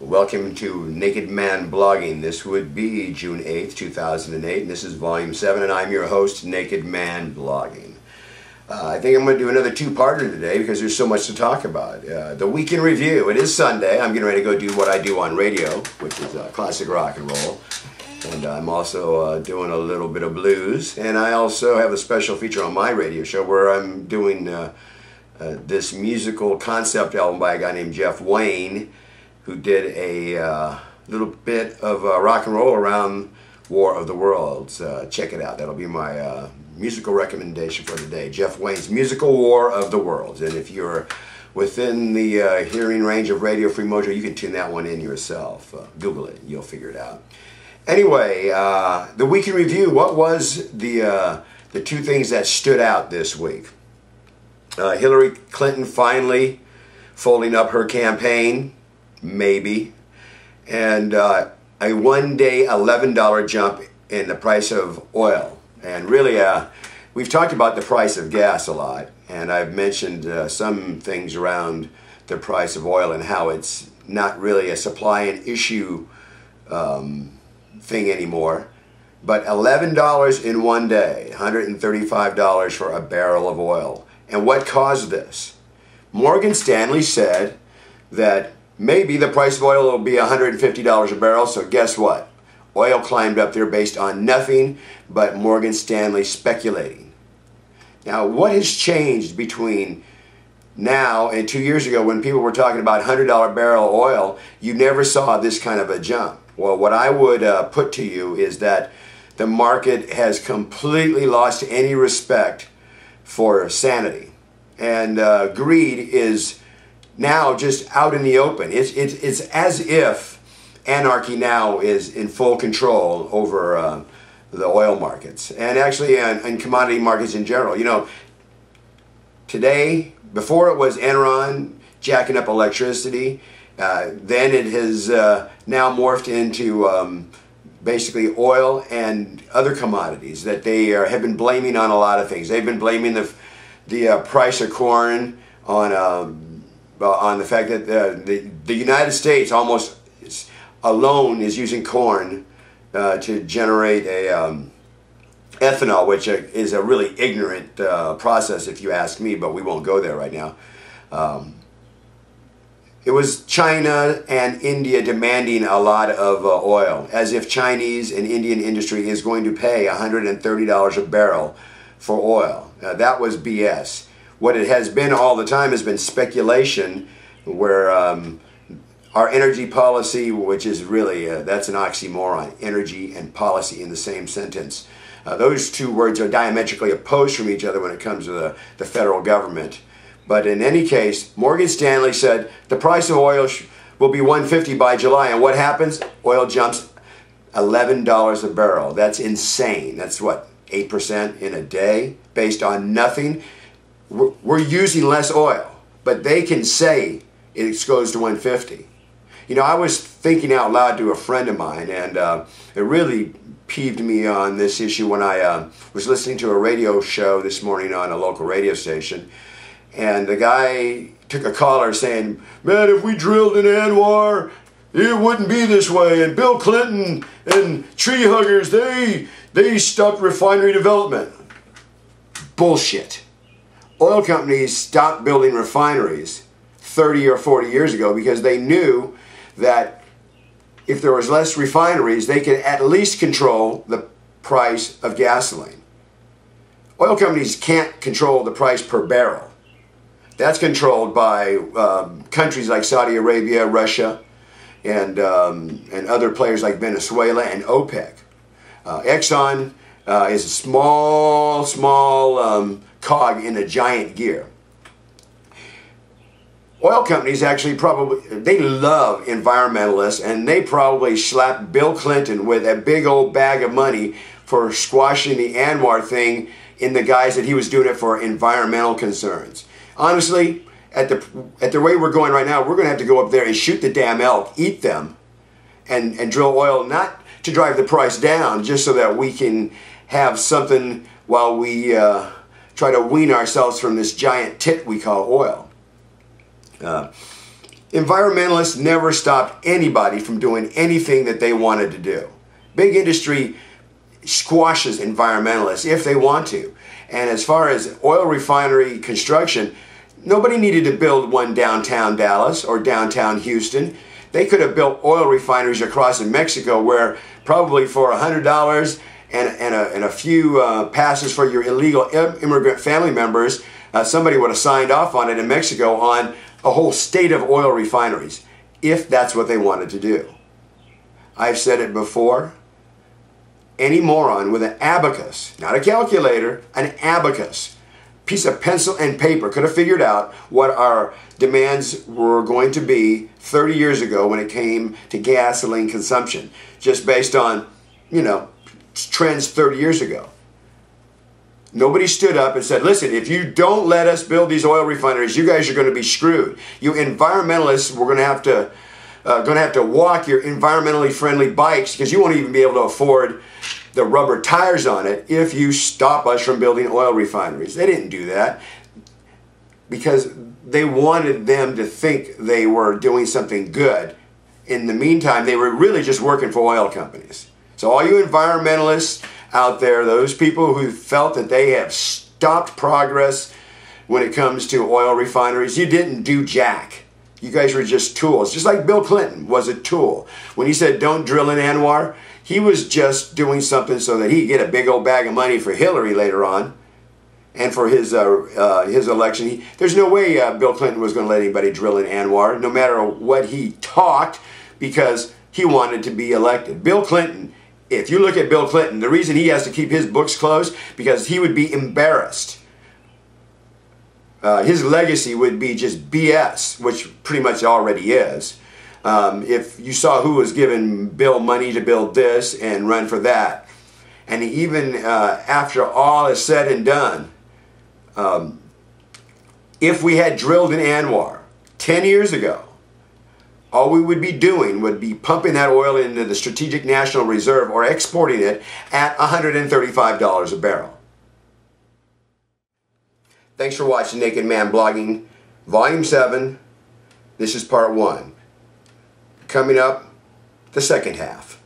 Welcome to Naked Man Blogging. This would be June 8th, 2008, and this is Volume 7, and I'm your host, Naked Man Blogging. I think I'm going to do another two-parter today because there's so much to talk about. The Week in Review. It is Sunday. I'm getting ready to go do what I do on radio, which is classic rock and roll. And I'm also doing a little bit of blues. And I also have a special feature on my radio show where I'm doing this musical concept album by a guy named Jeff Wayne, who did a little bit of rock and roll around War of the Worlds. Check it out. That'll be my musical recommendation for today. Jeff Wayne's Musical War of the Worlds. And if you're within the hearing range of Radio Free Mojo, you can tune that one in yourself. Google it. You'll figure it out. Anyway, the Week in Review. What was the two things that stood out this week? Hillary Clinton finally folding up her campaign. Maybe. And a one-day $11 jump in the price of oil. And really, we've talked about the price of gas a lot, and I've mentioned some things around the price of oil and how it's not really a supply and issue thing anymore. But $11 in one day, $135 for a barrel of oil. And what caused this? Morgan Stanley said that maybe the price of oil will be $150 a barrel, so guess what? Oil climbed up there based on nothing but Morgan Stanley speculating. Now, what has changed between now and 2 years ago when people were talking about $100 barrel oil? You never saw this kind of a jump. Well, what I would put to you is that the market has completely lost any respect for sanity. And greed is now just out in the open. It's as if Anarchy now is in full control over the oil markets, and actually in commodity markets in general. You know, today, before it was Enron jacking up electricity, then it has now morphed into basically oil and other commodities that they have been blaming on a lot of things. They've been blaming the price of corn on the fact that the United States almost alone is using corn to generate a ethanol, which is a really ignorant process if you ask me, but we won't go there right now. It was China and India demanding a lot of oil, as if Chinese and Indian industry is going to pay $130 a barrel for oil. That was BS. What it has been all the time has been speculation, where our energy policy, which is really, that's an oxymoron, energy and policy in the same sentence. Those two words are diametrically opposed from each other when it comes to the federal government. But in any case, Morgan Stanley said the price of oil will be $150 by July. And what happens? Oil jumps $11 a barrel. That's insane. That's what, 8% in a day based on nothing? We're using less oil, but they can say it goes to 150. You know, I was thinking out loud to a friend of mine, and it really peeved me on this issue when I was listening to a radio show this morning on a local radio station, and the guy took a caller saying, "Man, if we drilled in Anwar, it wouldn't be this way, and Bill Clinton and tree huggers, they stopped refinery development." Bullshit. Oil companies stopped building refineries 30 or 40 years ago because they knew that if there was less refineries, they could at least control the price of gasoline. Oil companies can't control the price per barrel. That's controlled by countries like Saudi Arabia, Russia, and other players like Venezuela and OPEC. Exxon is a small cog in a giant gear. Oil companies actually they love environmentalists, and they probably slapped Bill Clinton with a big old bag of money for squashing the Anwar thing in the guise that he was doing it for environmental concerns. Honestly, at the way we're going right now, we're going to have to go up there and shoot the damn elk, eat them, and drill oil, not to drive the price down, just so that we can have something while we try to wean ourselves from this giant tit we call oil. Environmentalists never stopped anybody from doing anything that they wanted to do. Big industry squashes environmentalists if they want to. And as far as oil refinery construction, nobody needed to build one downtown Dallas or downtown Houston. They could have built oil refineries across in Mexico where probably for $100 and a few passes for your illegal immigrant family members, somebody would have signed off on it in Mexico on a whole state of oil refineries, if that's what they wanted to do. I've said it before. Any moron with an abacus, not a calculator, an abacus, piece of pencil and paper could have figured out what our demands were going to be 30 years ago when it came to gasoline consumption, just based on, trends 30 years ago. Nobody stood up and said, listen, if you don't let us build these oil refineries, you guys are going to be screwed. You environmentalists, we're going to have to walk your environmentally friendly bikes because you won't even be able to afford the rubber tires on it if you stop us from building oil refineries. They didn't do that because they wanted them to think they were doing something good. In the meantime, they were really just working for oil companies. So all you environmentalists out there, those people who felt that they have stopped progress when it comes to oil refineries, you didn't do jack. You guys were just tools. Just like Bill Clinton was a tool. When he said don't drill in Anwar, he was just doing something so that he'd get a big old bag of money for Hillary later on and for his election. There's no way Bill Clinton was going to let anybody drill in Anwar, no matter what he talked, because he wanted to be elected. Bill Clinton, if you look at Bill Clinton, the reason he has to keep his books closed, because he would be embarrassed. His legacy would be just BS, which pretty much already is. If you saw who was giving Bill money to build this and run for that, and even after all is said and done, if we had drilled in Anwar 10 years ago, all we would be doing would be pumping that oil into the Strategic National Reserve or exporting it at $135 a barrel. Thanks for watching Naked Man Blogging, Volume 7. This is Part 1. Coming up, the second half.